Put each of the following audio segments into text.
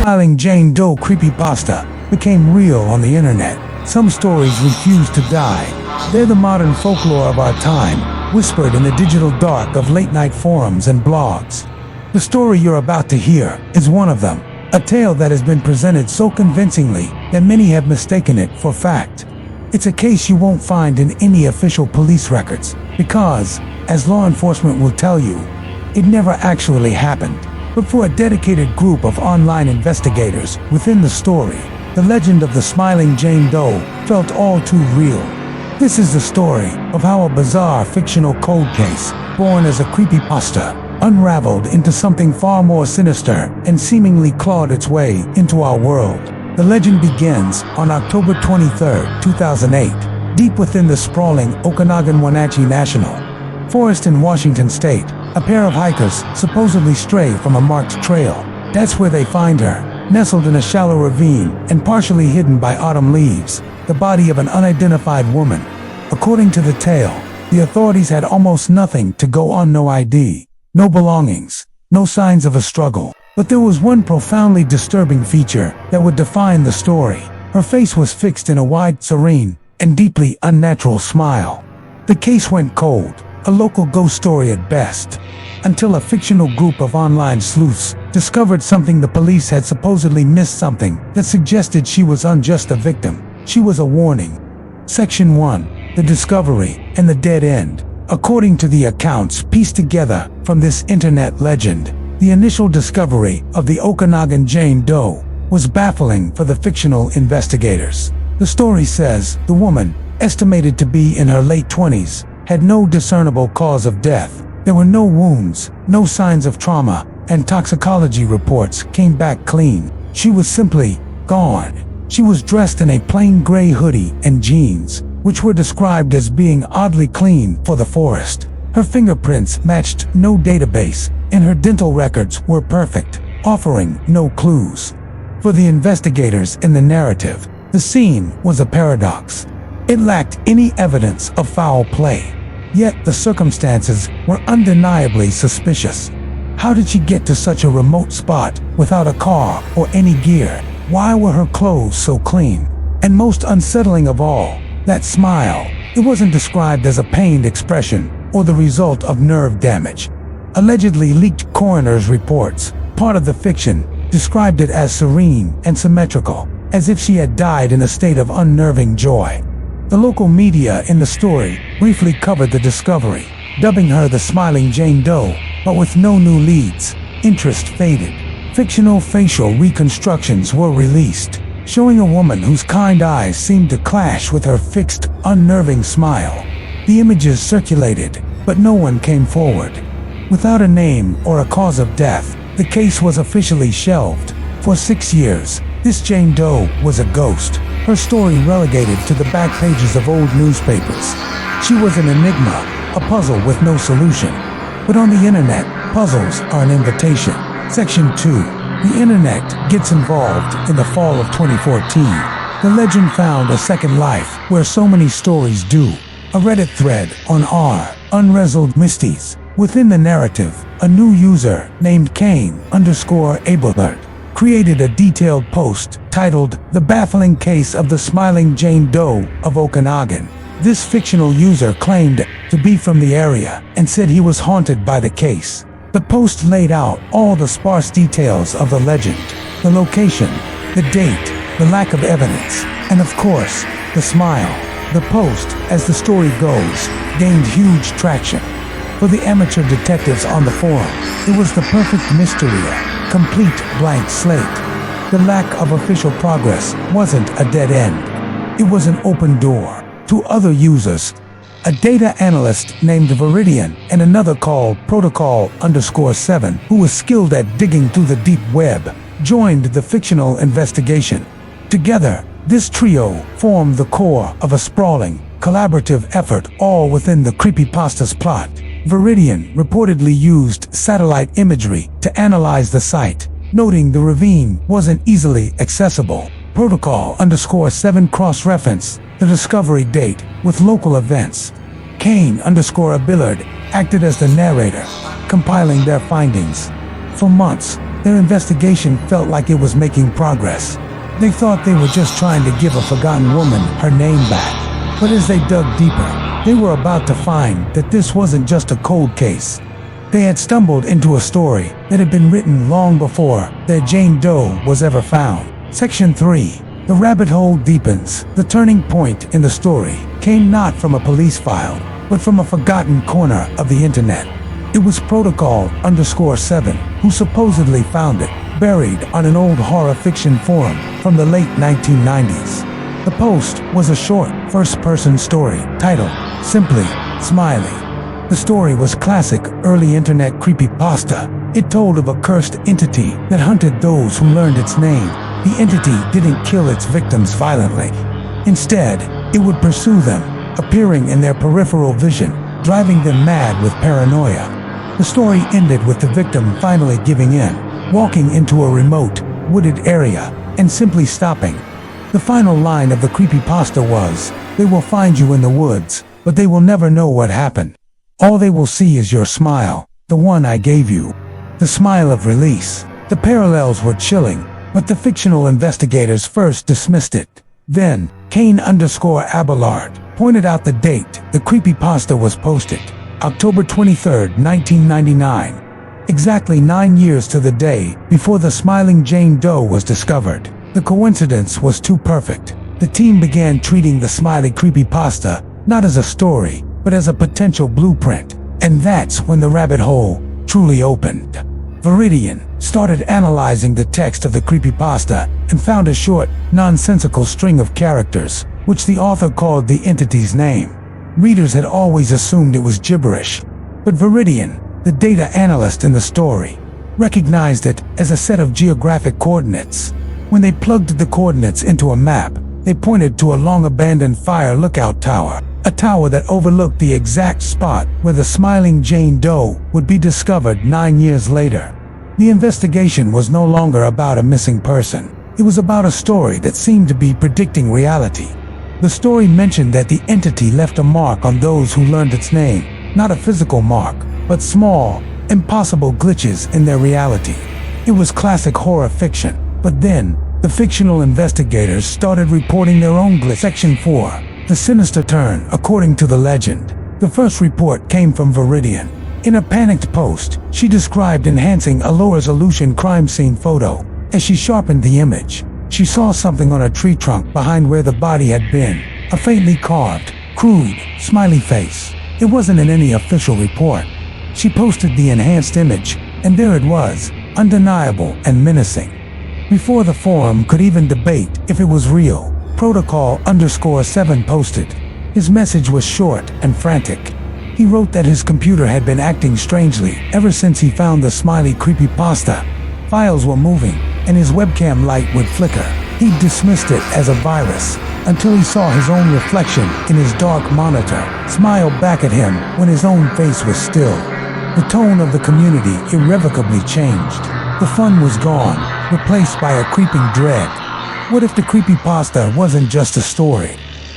smiling Jane Doe creepypasta became real on the internet. Some stories refuse to die. They're the modern folklore of our time, whispered in the digital dark of late-night forums and blogs. The story you're about to hear is one of them, a tale that has been presented so convincingly that many have mistaken it for fact. It's a case you won't find in any official police records because, as law enforcement will tell you, it never actually happened. But for a dedicated group of online investigators within the story, the legend of the smiling Jane Doe felt all too real. This is the story of how a bizarre fictional cold case, born as a creepypasta, unraveled into something far more sinister and seemingly clawed its way into our world. The legend begins on October 23, 2008, deep within the sprawling Okanagan-Wenatchee National Forest in Washington State. A pair of hikers supposedly stray from a marked trail. That's where they find her, nestled in a shallow ravine and partially hidden by autumn leaves, the body of an unidentified woman. According to the tale, the authorities had almost nothing to go on: no ID, no belongings, no signs of a struggle. But there was one profoundly disturbing feature that would define the story. Her face was fixed in a wide, serene, and deeply unnatural smile. The case went cold, a local ghost story at best, until a fictional group of online sleuths discovered something the police had supposedly missed, something that suggested she wasn't just a victim, she was a warning. Section 1. The Discovery and the Dead End. According to the accounts pieced together from this internet legend, the initial discovery of the Okanagan Jane Doe was baffling for the fictional investigators. The story says the woman, estimated to be in her late 20s, had no discernible cause of death. There were no wounds, no signs of trauma, and toxicology reports came back clean. She was simply gone. She was dressed in a plain gray hoodie and jeans, which were described as being oddly clean for the forest. Her fingerprints matched no database, and her dental records were perfect, offering no clues. For the investigators in the narrative, the scene was a paradox. It lacked any evidence of foul play. Yet the circumstances were undeniably suspicious. How did she get to such a remote spot without a car or any gear? Why were her clothes so clean? And most unsettling of all, that smile. It wasn't described as a pained expression or the result of nerve damage. Allegedly leaked coroner's reports, part of the fiction, described it as serene and symmetrical, as if she had died in a state of unnerving joy. The local media in the story briefly covered the discovery, dubbing her the smiling Jane Doe, but with no new leads. Interest faded. Fictional facial reconstructions were released, showing a woman whose kind eyes seemed to clash with her fixed, unnerving smile. The images circulated, but no one came forward. Without a name or a cause of death, the case was officially shelved. For 6 years, this Jane Doe was a ghost, her story relegated to the back pages of old newspapers. She was an enigma, a puzzle with no solution. But on the internet, puzzles are an invitation. Section 2. The internet gets involved in the fall of 2014. The legend found a second life where so many stories do. A Reddit thread on unresolved mysteries. Within the narrative, a new user named Kane_Abelard created a detailed post titled "The Baffling Case of the Smiling Jane Doe of Okanagan." This fictional user claimed to be from the area and said he was haunted by the case. The post laid out all the sparse details of the legend: the location, the date, the lack of evidence, and of course, the smile. The post, as the story goes, gained huge traction. For the amateur detectives on the forum, it was the perfect mystery, a complete blank slate. The lack of official progress wasn't a dead end. It was an open door to other users. A data analyst named Viridian and another called Protocol_7, who was skilled at digging through the deep web, joined the fictional investigation. Together, this trio formed the core of a sprawling, collaborative effort, all within the creepypasta's plot. Viridian reportedly used satellite imagery to analyze the site, noting the ravine wasn't easily accessible. Protocol_7 cross-referenced the discovery date with local events. Kane_Abelard acted as the narrator, compiling their findings. For months, Their investigation felt like it was making progress. They thought they were just trying to give a forgotten woman her name back. But as they dug deeper, they were about to find that this wasn't just a cold case. They had stumbled into a story that had been written long before that Jane Doe was ever found. Section 3. The rabbit hole deepens. The turning point in the story came not from a police file, but from a forgotten corner of the internet. It was Protocol_7 who supposedly found it, buried on an old horror fiction forum from the late 1990s. The post was a short, first-person story titled simply Smiley. The story was classic early internet creepypasta. It told of a cursed entity that hunted those who learned its name. The entity didn't kill its victims violently. Instead, it would pursue them, appearing in their peripheral vision, driving them mad with paranoia. The story ended with the victim finally giving in, walking into a remote, wooded area, and simply stopping. The final line of the creepypasta was, "They will find you in the woods, but they will never know what happened. All they will see is your smile, the one I gave you." The smile of release. The parallels were chilling, but the fictional investigators first dismissed it. Then, Kane_Abelard pointed out the date the creepypasta was posted. October 23, 1999. Exactly 9 years to the day before the smiling Jane Doe was discovered. The coincidence was too perfect. The team began treating the smiley creepypasta not as a story, but as a potential blueprint. And that's when the rabbit hole truly opened. Viridian started analyzing the text of the creepypasta and found a short, nonsensical string of characters, which the author called the entity's name. Readers had always assumed it was gibberish, but Viridian, the data analyst in the story, recognized it as a set of geographic coordinates. When they plugged the coordinates into a map, they pointed to a long-abandoned fire lookout tower, a tower that overlooked the exact spot where the smiling Jane Doe would be discovered 9 years later. The investigation was no longer about a missing person. It was about a story that seemed to be predicting reality. The story mentioned that the entity left a mark on those who learned its name, not a physical mark, but small, impossible glitches in their reality. It was classic horror fiction, but then, the fictional investigators started reporting their own glitch. Section 4. The sinister turn, according to the legend. The first report came from Viridian. In a panicked post, she described enhancing a low-resolution crime scene photo. As she sharpened the image, she saw something on a tree trunk behind where the body had been. A faintly carved, crude, smiley face. It wasn't in any official report. She posted the enhanced image, and there it was, undeniable and menacing. Before the forum could even debate if it was real, Protocol_7 posted. His message was short and frantic. He wrote that his computer had been acting strangely ever since he found the smiley creepypasta. Files were moving, and his webcam light would flicker. He dismissed it as a virus, until he saw his own reflection in his dark monitor, smile back at him when his own face was still. The tone of the community irrevocably changed. The fun was gone, replaced by a creeping dread. What if the creepypasta wasn't just a story?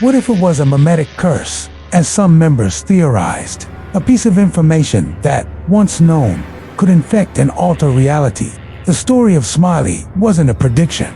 What if it was a mimetic curse, as some members theorized? A piece of information that, once known, could infect and alter reality. The story of Smiley wasn't a prediction.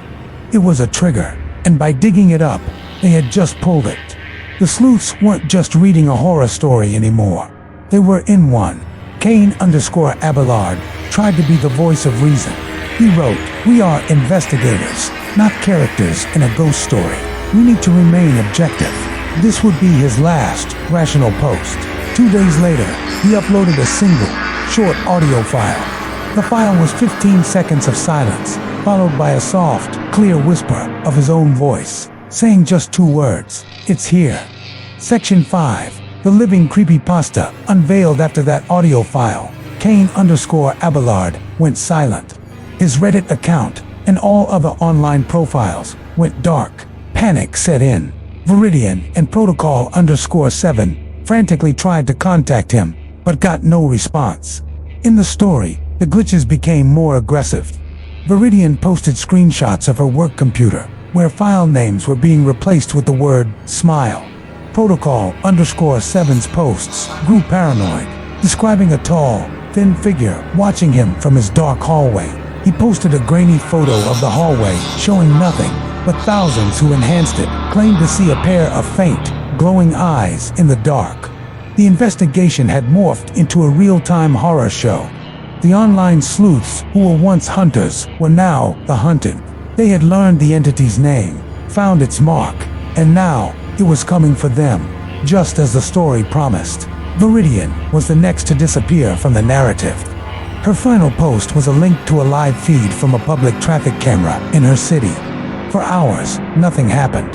It was a trigger, and by digging it up, they had just pulled it. The sleuths weren't just reading a horror story anymore. They were in one. Kane_Abelard tried to be the voice of reason. He wrote, "We are investigators, not characters in a ghost story. We need to remain objective." This would be his last rational post. 2 days later, he uploaded a single, short audio file. The file was 15 seconds of silence, followed by a soft, clear whisper of his own voice, saying just 2 words, "It's here." Section 5. The living creepypasta unveiled after that audio file. Kane_Abelard went silent. His Reddit account and all other online profiles went dark. Panic set in. Viridian and Protocol_7 frantically tried to contact him, but got no response. In the story, the glitches became more aggressive. Viridian posted screenshots of her work computer, where file names were being replaced with the word "smile." Protocol_7's posts grew paranoid, describing a tall, thin figure watching him from his dark hallway. He posted a grainy photo of the hallway showing nothing, but thousands who enhanced it claimed to see a pair of faint, glowing eyes in the dark. The investigation had morphed into a real-time horror show. The online sleuths who were once hunters were now the hunted. They had learned the entity's name, found its mark, and now it was coming for them, just as the story promised. Viridian was the next to disappear from the narrative. Her final post was a link to a live feed from a public traffic camera in her city. For hours, nothing happened.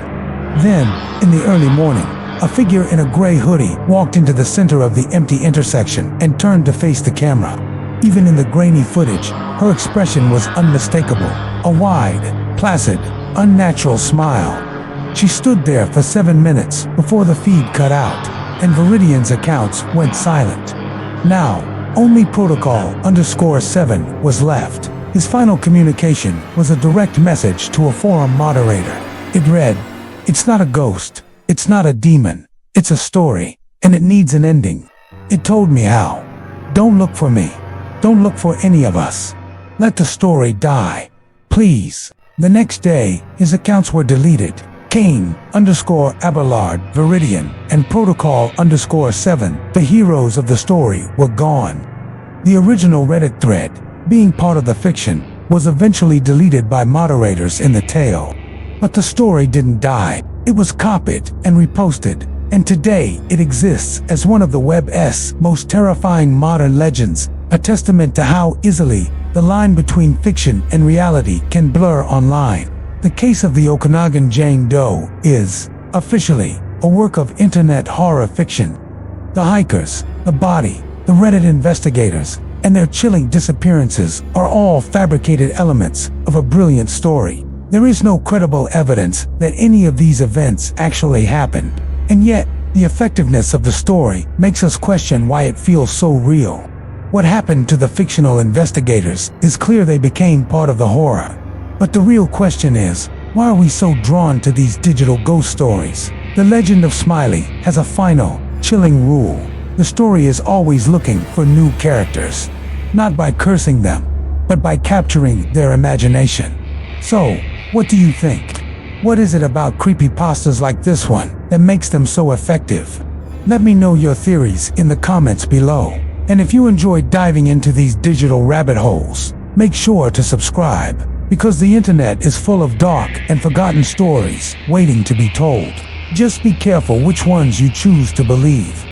Then, in the early morning, a figure in a gray hoodie walked into the center of the empty intersection and turned to face the camera. Even in the grainy footage, her expression was unmistakable, a wide, placid, unnatural smile. She stood there for 7 minutes before the feed cut out, and Viridian's accounts went silent. Now, only Protocol_7 was left. His final communication was a direct message to a forum moderator. It read, "It's not a ghost, it's not a demon, it's a story, and it needs an ending. It told me how. Don't look for me. Don't look for any of us. Let the story die. Please." The next day, his accounts were deleted. Kane_Abelard Viridian and Protocol_7, the heroes of the story, were gone. The original Reddit thread, being part of the fiction, was eventually deleted by moderators in the tale. But the story didn't die. It was copied and reposted, and today it exists as one of the web's most terrifying modern legends, a testament to how easily the line between fiction and reality can blur online. The case of the Okanagan Jane Doe is, officially, a work of internet horror fiction. The hikers, the body, the Reddit investigators, and their chilling disappearances are all fabricated elements of a brilliant story. There is no credible evidence that any of these events actually happened, and yet the effectiveness of the story makes us question why it feels so real. What happened to the fictional investigators is clear. They became part of the horror. But the real question is, why are we so drawn to these digital ghost stories? The legend of Smiley has a final, chilling rule. The story is always looking for new characters, not by cursing them, but by capturing their imagination. So, what do you think? What is it about creepypastas like this one that makes them so effective? Let me know your theories in the comments below. And if you enjoyed diving into these digital rabbit holes, make sure to subscribe, because the internet is full of dark and forgotten stories waiting to be told. Just be careful which ones you choose to believe.